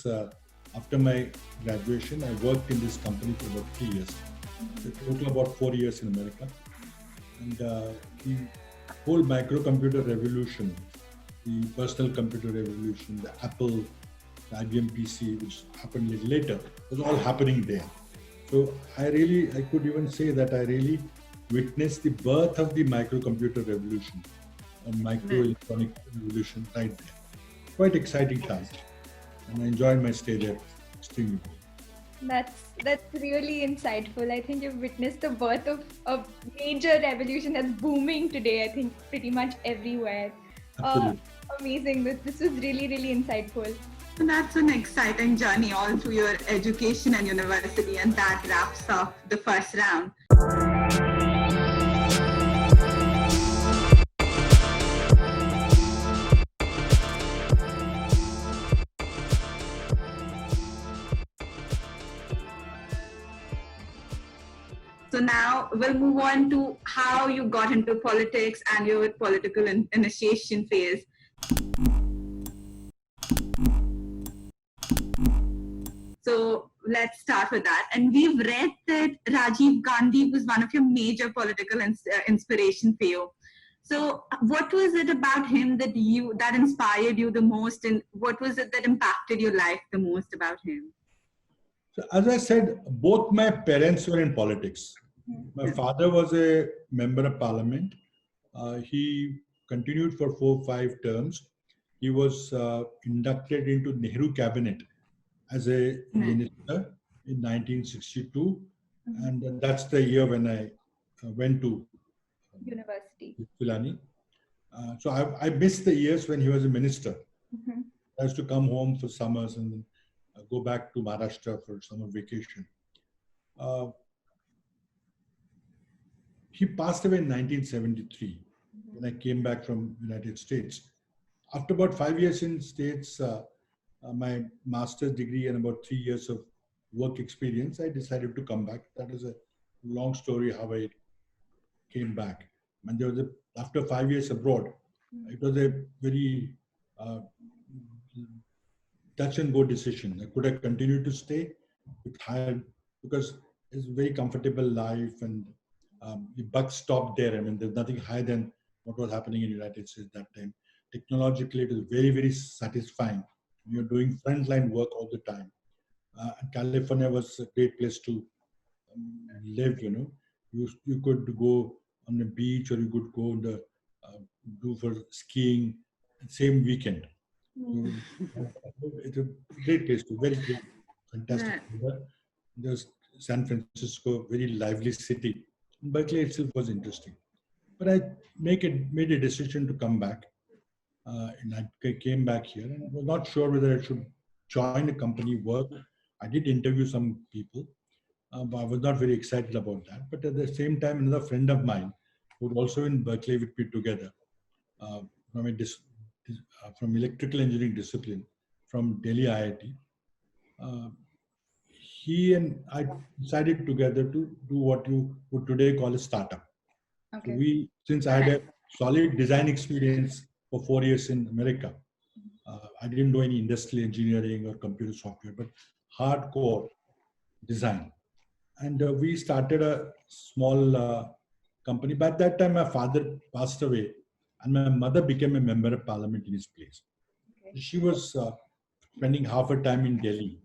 uh, after my graduation, I worked in this company for about 3 years. So total about 4 years in America. And the whole microcomputer revolution, the personal computer revolution, the Apple, the IBM PC, which happened a little later, was all happening there. So I could even say that I really witnessed the birth of the microcomputer revolution, or microelectronic revolution right there. Quite exciting time, and I enjoyed my stay there extremely well. That's really insightful. I think you've witnessed the birth of a major revolution that's booming today. I think pretty much everywhere. Absolutely. Amazing. This was really, really insightful. So that's an exciting journey all through your education and university, and that wraps up the first round. So now we'll move on to how you got into politics and your political initiation phase. So let's start with that. And we've read that Rajiv Gandhi was one of your major political inspiration for you. So what was it about him that inspired you the most, and what was it that impacted your life the most about him? So as I said, both my parents were in politics. My father was a member of parliament. He continued for 4-5 terms. He was inducted into Nehru cabinet as a minister in 1962. And that's the year when I went to University. Pilani. So I missed the years when he was a minister. I used to come home for summers and then go back to Maharashtra for summer vacation. He passed away in 1973 when I came back from United States. After about 5 years in States, my master's degree and about 3 years of work experience, I decided to come back. That is a long story how I came back. And there was after 5 years abroad, it was a very touch and go decision. Could I continue to stay with higher, because it's a very comfortable life, and the buck stopped there. I mean, there's nothing higher than what was happening in the United States at that time. Technologically, it is very, very satisfying. You're doing frontline work all the time. California was a great place to live, you know. You could go on the beach, or you could go on the, do for skiing, same weekend. It's a great place to, very great, fantastic. There's San Francisco, very lively city. Berkeley itself was interesting. But I made a decision to come back. And I came back here and was not sure whether I should join a company, work. I did interview some people, but I was not very excited about that. But at the same time, another friend of mine, who was also in Berkeley with me together, from electrical engineering discipline, from Delhi IIT, he and I decided together to do what you would today call a startup. Okay. So since I had a solid design experience for 4 years in America, I didn't do any industrial engineering or computer software, but hardcore design. And we started a small company. By that time, my father passed away, and my mother became a member of parliament in his place. Okay. She was spending half her time in Delhi,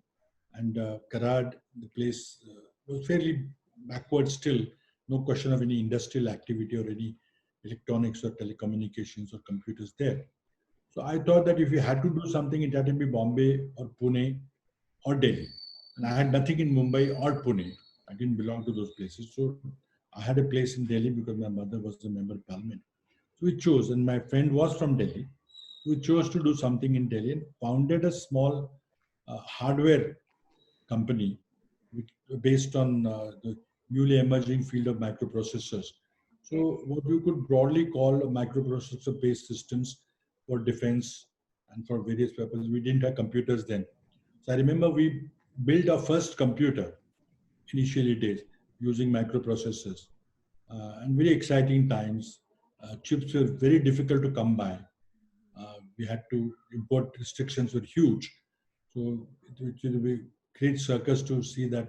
and Karad, the place, was fairly backward still. No question of any industrial activity or any electronics or telecommunications or computers there. So I thought that if we had to do something, it had to be Bombay or Pune or Delhi. And I had nothing in Mumbai or Pune. I didn't belong to those places. So I had a place in Delhi because my mother was a member of parliament. So we chose, and my friend was from Delhi. We chose to do something in Delhi and founded a small hardware company based on the newly emerging field of microprocessors. So what you could broadly call microprocessor-based systems for defense and for various purposes. We didn't have computers then. So I remember we built our first computer initially days using microprocessors, and very exciting times. Chips were very difficult to come by. We had to import restrictions were huge. So it will be great circus to see that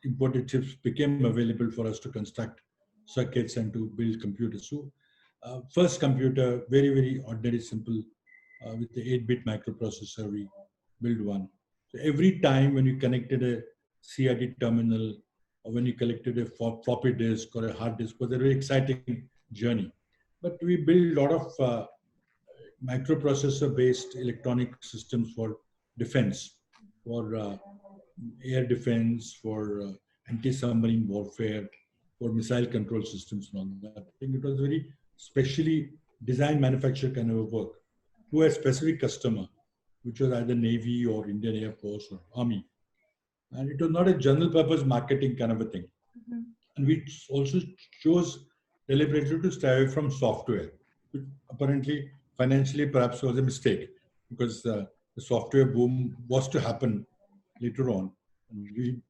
imported chips became available for us to construct circuits and to build computers. So first computer, very, very ordinary, simple, with the 8-bit microprocessor, we built one. So every time when you connected a CRT terminal or when you collected a floppy disk or a hard disk, was a very exciting journey. But we built a lot of microprocessor-based electronic systems for defense, for air defense, for anti-submarine warfare, for missile control systems and all that. I think it was very specially designed manufactured kind of a work to a specific customer, which was either Navy or Indian Air Force or Army. And it was not a general purpose marketing kind of a thing. Mm-hmm. And we also chose deliberately to stay away from software, which apparently financially perhaps was a mistake, because the software boom was to happen later on. And we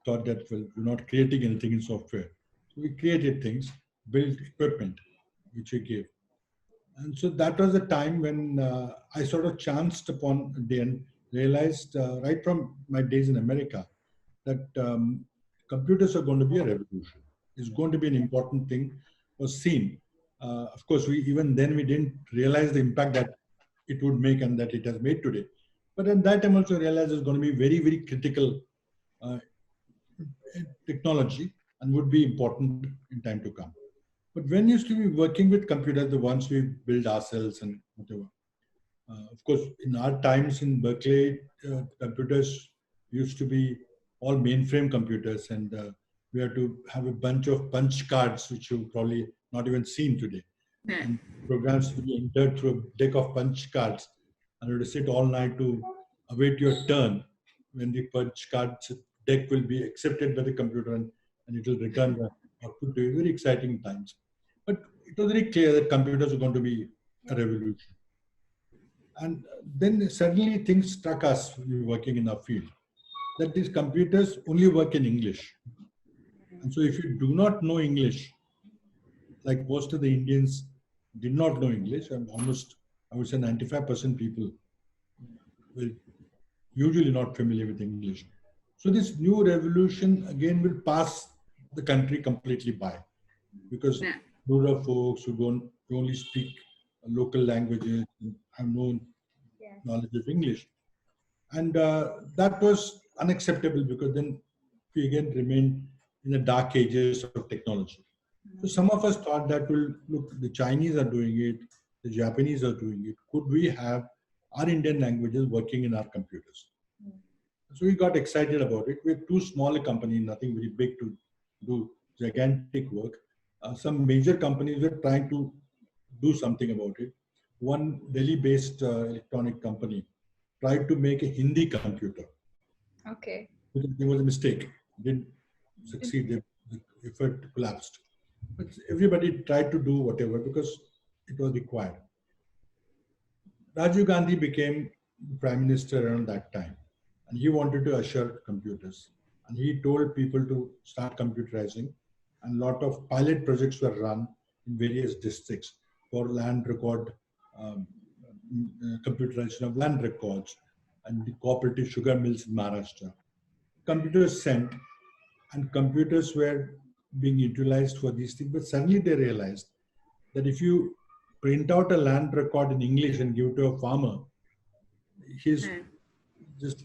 thought that, well, we're not creating anything in software. So we created things, built equipment, which we gave. And so that was a time when I sort of chanced upon and realized right from my days in America that computers are going to be a revolution. It's going to be an important thing, was seen. Of course, even then we didn't realize the impact that it would make and that it has made today. But at that time also realized it's going to be very, very critical technology and would be important in time to come. But when used to be working with computers, the ones we build ourselves and whatever, of course, in our times in Berkeley, computers used to be all mainframe computers, and we had to have a bunch of punch cards, which you've probably not even seen today. Yeah. And programs to be entered through a deck of punch cards, and you had to sit all night to await your turn when the punch cards deck will be accepted by the computer and it will return the output to you. Very exciting times. But it was very clear that computers were going to be a revolution. And then suddenly things struck us, we were working in our field, that these computers only work in English. And so if you do not know English, like most of the Indians did not know English, and almost, I would say 95% people were usually not familiar with English. So this new revolution again will pass the country completely by, because rural folks who only speak local languages and have no knowledge of English. And that was unacceptable, because then we again remained in the dark ages of technology. So some of us thought that, well, look, the Chinese are doing it, the Japanese are doing it. Could we have our Indian languages working in our computers? So we got excited about it. We're too small a company, nothing very big to do gigantic work. Some major companies were trying to do something about it. One Delhi-based electronic company tried to make a Hindi computer. Okay. It was a mistake. It didn't succeed. The effort collapsed. But everybody tried to do whatever because it was required. Rajiv Gandhi became Prime Minister around that time, and he wanted to usher computers. And he told people to start computerizing, and a lot of pilot projects were run in various districts for land record, computerization of land records, and the cooperative sugar mills in Maharashtra. Computers sent, and computers were being utilized for these things, but suddenly they realized that if you print out a land record in English and give it to a farmer, he's just,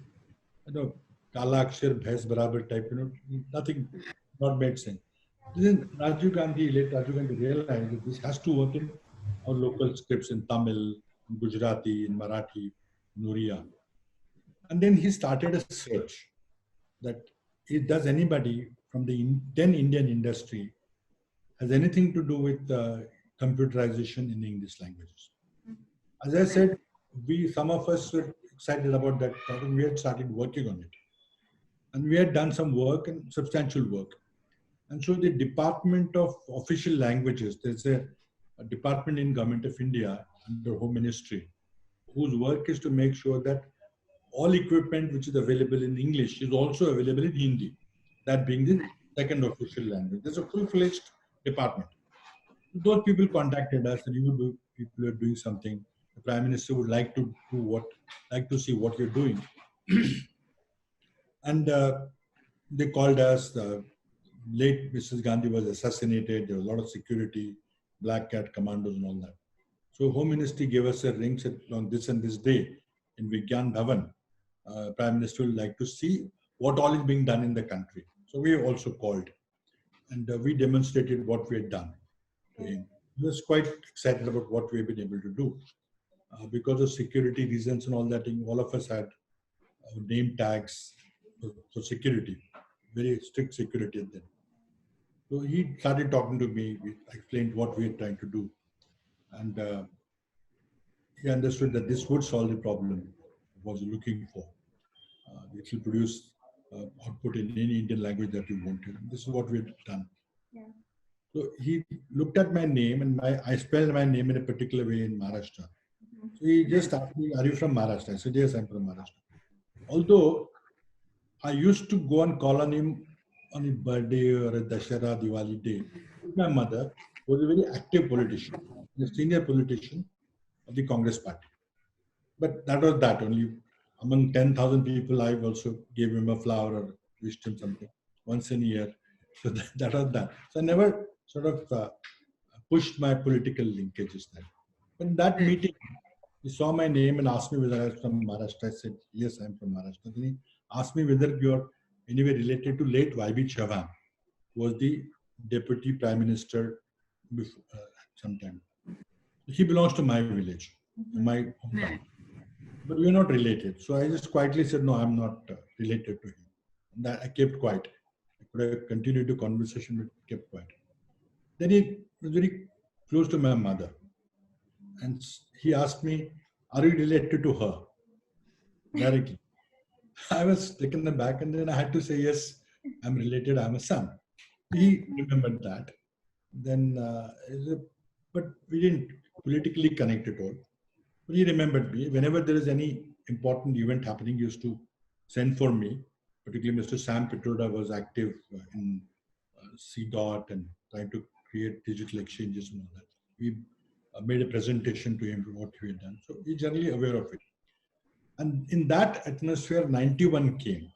𝐂𝐫𝐞𝐝 𝐓𝐴 barabar type, nothing, not made sense. Then late Rajiv Gandhi realized that this has to work in our local scripts in Tamil, in Gujarati, in Marathi, in Oriya. And then he started a search that does anybody from the then Indian industry has anything to do with computerization in the English languages. As I said, some of us were excited about that topic. We had started working on it. And we had done some work, and substantial work. And so the Department of Official Languages, there's a department in Government of India under Home Ministry, whose work is to make sure that all equipment which is available in English is also available in Hindi, that being the second official language. There's a full-fledged department. Those people contacted us, and people are doing something. the Prime Minister would like to see what you're doing. And they called us. The late Mrs. Gandhi was assassinated. There was a lot of security, black cat commandos and all that. So Home Ministry gave us a ring, said on this and this day in Vigyan Bhavan, Prime Minister would like to see what all is being done in the country. So we also called, and we demonstrated what we had done to him. He was quite excited about what we have been able to do. Because of security reasons and all that, all of us had name tags for security, very strict security then. So he started talking to me. We explained what we were trying to do. And he understood that this would solve the problem he was looking for. It will produce output in any Indian language that we wanted. This is what we had done. Yeah. So he looked at my name, and I spelled my name in a particular way in Maharashtra. So he just asked me, "Are you from Maharashtra?" I said, "Yes, I'm from Maharashtra." Although I used to go and call on him on his birthday or a Dashera, Diwali day. My mother was a very active politician, a senior politician of the Congress party. But that was that. Only among 10,000 people, I also gave him a flower or wished him something once in a year. So that was that. So I never sort of pushed my political linkages there. But in that meeting, he saw my name and asked me whether I was from Maharashtra. I said, "Yes, I'm from Maharashtra." Then he asked me whether you're anyway related to late 𝐓𝐴𝐵 Chavan, who was the Deputy Prime Minister before, sometime. He belongs to my village, my hometown. But we're not related. So I just quietly said, "No, I'm not related to him." And that I kept quiet. I could have continued the conversation, but kept quiet. Then he was very close to my mother. And he asked me, "Are you related to her?" Directly. I was taken aback, and then I had to say, "Yes, I'm related. I'm a son." He remembered that. Then, but we didn't politically connect at all. But he remembered me. Whenever there is any important event happening, he used to send for me. Particularly, Mr. Sam Pitroda was active in 𝐂𝐫𝐞 and trying to create digital exchanges and all that. We made a presentation to him for what we had done. So he's generally aware of it. And in that atmosphere, 91 came.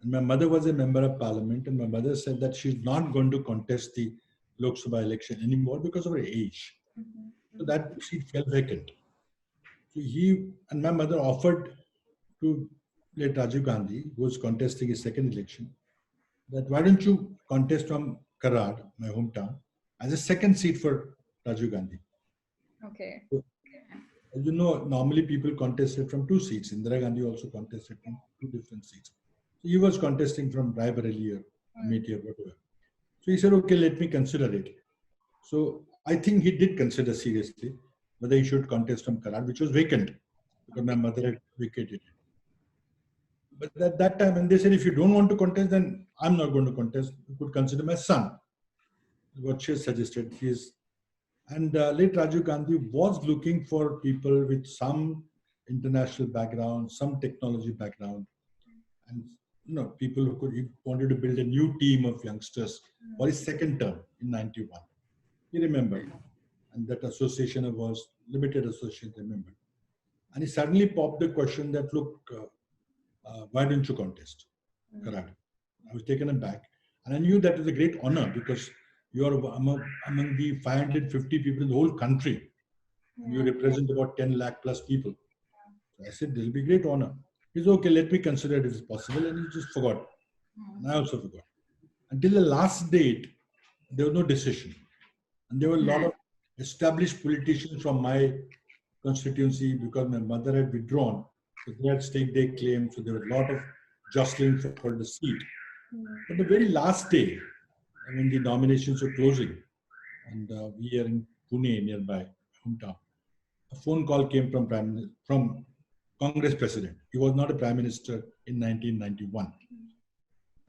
And my mother was a member of parliament, and my mother said that she's not going to contest the Lok Sabha election anymore because of her age. So that seat fell vacant. So he and my mother offered to late Rajiv Gandhi, who was contesting his second election, that why don't you contest from Karad, my hometown, as a second seat for Rajiv Gandhi. Okay. So, as you know, normally people contested from 2 seats. Indira Gandhi also contested from 2 different seats. So he was contesting from Raebareli or Amethi or whatever. So he said, "Okay, let me consider it." So I think he did consider seriously whether he should contest from Karad, which was vacant because my mother had vacated it. But at that time, and they said, "If you don't want to contest, then I'm not going to contest. You could consider my son." What she suggested. And late Rajiv Gandhi was looking for people with some international background, some technology background, and people who could. He wanted to build a new team of youngsters for his second term in 91. He remembered, and that association was limited association. Remembered, and he suddenly popped the question that, "Look, why don't you contest Karad?" I was taken aback, and I knew that was a great honor because you are among the 550 people in the whole country. And you represent about 10 lakh plus people. So I said, "This will be a great honor." He said, "Okay, let me consider it if it's possible." And he just forgot. And I also forgot. Until the last date, there was no decision. And there were a lot of established politicians from my constituency because my mother had withdrawn. So they had staked their claim. So there was a lot of jostling for the seat. But the very last day, when the nominations were closing, and we are in Pune, nearby hometown, a phone call came from Congress President. He was not a Prime Minister in 1991.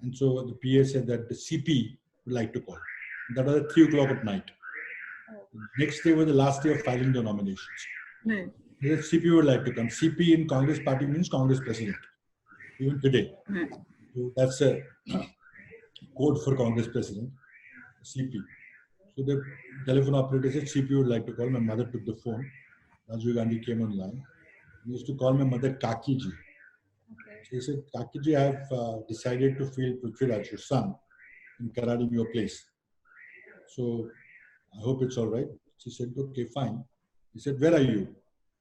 And so the PA said that the CP would like to call. That was at 3 o'clock at night. The next day was the last day of filing the nominations. The CP would like to come. CP in Congress party means Congress President, even today. So that's a code for Congress President, CP. So the telephone operator said CP would like to call. My mother took the phone. Rajiv Gandhi came online. He used to call my mother Kaki ji. Okay. So he said, Kaki ji, I have decided to field Prithviraj, your son, in Karadi, your place. So I hope it's all right. She said, okay, fine. He said, where are you?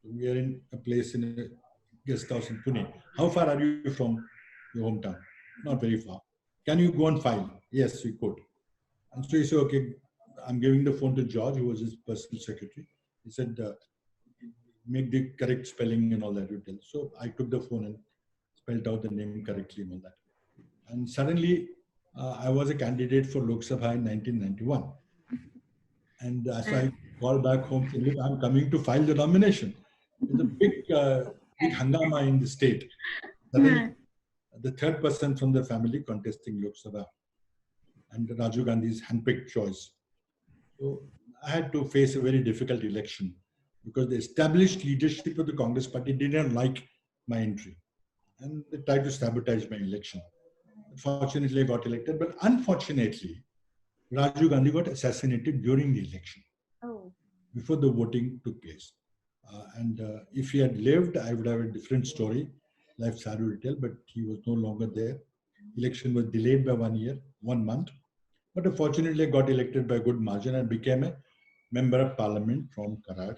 We are in a place in a guest house in Pune. How far are you from your hometown? Not very far. Can you go and file? Yes, we could. And so he said, okay, I'm giving the phone to George, who was his personal secretary. He said, make the correct spelling and all that you tell. So I took the phone and spelled out the name correctly and all that. And suddenly, I was a candidate for Lok Sabha in 1991. And so I called back home saying, look, I'm coming to file the nomination. There's a big hangama in the state. Suddenly, the third person from the family contesting Lok Sabha, and Rajiv Gandhi's handpicked choice. So I had to face a very difficult election because the established leadership of the Congress party didn't like my entry. And they tried to sabotage my election. Fortunately, I got elected, but unfortunately, Rajiv Gandhi got assassinated during the election, before the voting took place. And if he had lived, I would have a different story, life sad to tell, but he was no longer there. Election was delayed by 1 year, 1 month. But fortunately, I got elected by a good margin and became a member of parliament from Karad,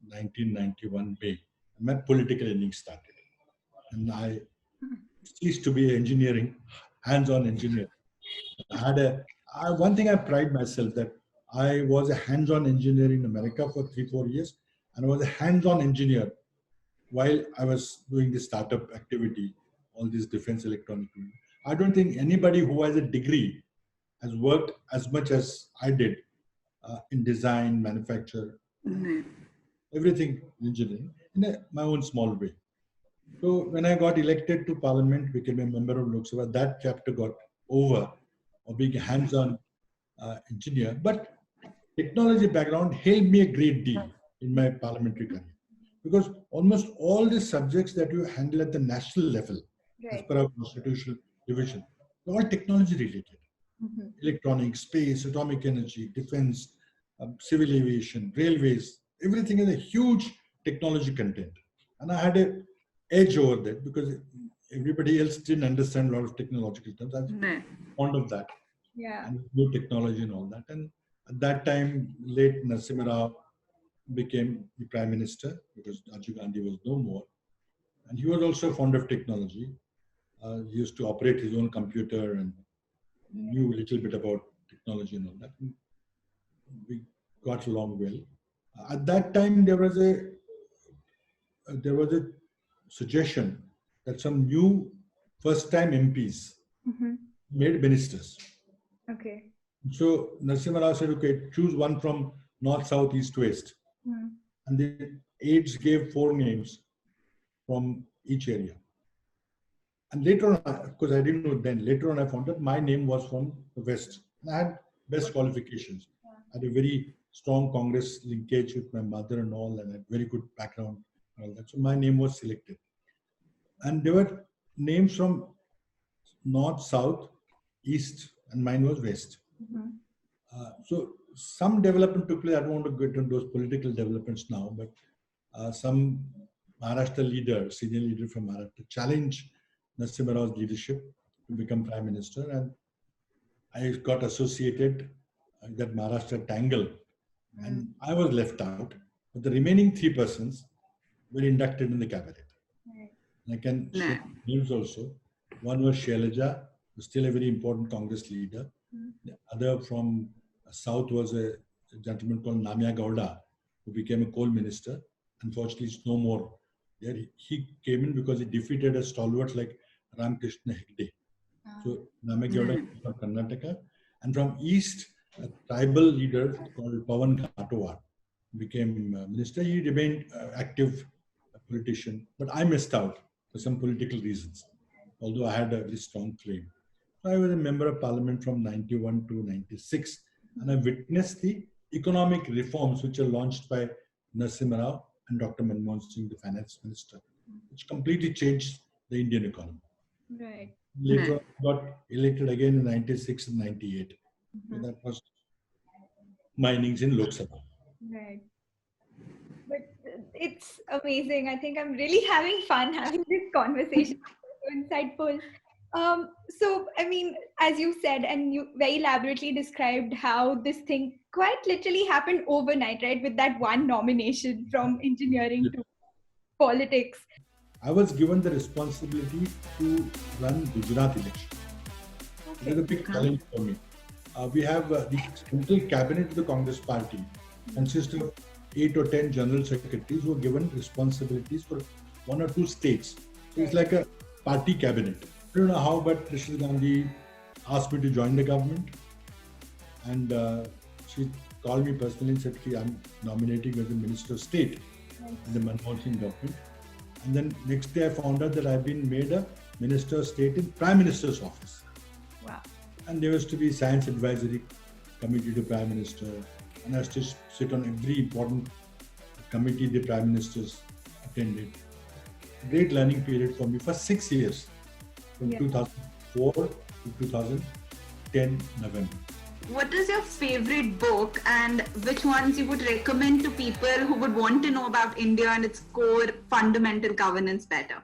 1991 May. And my political innings started. And I ceased to be engineering, hands-on engineer. One thing I pride myself that I was a hands-on engineer in America for 3-4 years, and I was a hands-on engineer while I was doing the startup activity, all these defense electronic. I don't think anybody who has a degree has worked as much as I did in design, manufacture, everything engineering in my own small way. So when I got elected to Parliament, became a member of Lok Sabha, that chapter got over, of being a hands-on engineer. But technology background helped me a great deal in my parliamentary career, because almost all the subjects that you handle at the national level, as per our constitutional division, they're all technology related. Electronics, space, atomic energy, defense, civil aviation, railways, everything is a huge technology content. And I had an edge over that because everybody else didn't understand a lot of technological terms. I was fond of that. And new technology and all that. And at that time, late Narasimha Rao became the Prime Minister because Rajiv Gandhi was no more. And he was also fond of technology. He used to operate his own computer and knew a little bit about technology and all that. And we got along well. At that time, there was a suggestion that some new first-time MPs made ministers. Okay. So Narasimha Rao said, okay, choose one from north, south, east, west. And the aides gave 4 names from each area. And later on, of course, I didn't know then, later on I found out my name was from the west. And I had best qualifications. I had a very strong Congress linkage with my mother and all, and I had very good background and all that. So my name was selected. And there were names from north, south, east, and mine was west. So some development took place. I don't want to get into those political developments now, but some Maharashtra leader, senior leader from Maharashtra, challenged Narasimha Rao's leadership to become Prime Minister, and I got associated in that Maharashtra tangle, and I was left out. But the remaining 3 persons were inducted in the cabinet. And I can share names also. One was 𝐂𝐫𝐞𝐚𝐦, who's still a very important Congress leader. The other from South was a gentleman called Namya Gowda, who became a coal minister. Unfortunately, he's no more there. He came in because he defeated a stalwart like Ramakrishna Hegde. So Namya Gowda from Karnataka. And from East, a tribal leader called Pawan Ghatowar became minister. He remained active politician, but I missed out for some political reasons, although I had a very strong claim. So I was a member of parliament from 91 to 96, and I witnessed the economic reforms which were launched by Narasimha Rao and Dr. Manmohan Singh, the finance minister, which completely changed the Indian economy. Later on, I got elected again in 96 and 98. So that was my innings in Lok Sabha. But it's amazing. I think I'm really having fun having this conversation. So insightful. So, I mean, as you said, and you very elaborately described how this thing quite literally happened overnight, right? With that one nomination from engineering to politics. I was given the responsibility to run Gujarat election. It is a big challenge for me. We have the central cabinet of the Congress party consists of 8 or 10 general secretaries who are given responsibilities for 1 or 2 states. So it's like a party cabinet. I don't know how, but Rishil Gandhi asked me to join the government, and she called me personally and said, I'm nominating as the Minister of State in the Manmohan Singh government. And then next day I found out that I've been made a Minister of State in Prime Minister's office. Wow. And there was to be Science Advisory Committee to Prime Minister, and I was to sit on every important committee the Prime Ministers attended. Great learning period for me for 6 years, from 2004 to 2010 November. What is your favorite book, and which ones you would recommend to people who would want to know about India and its core fundamental governance better?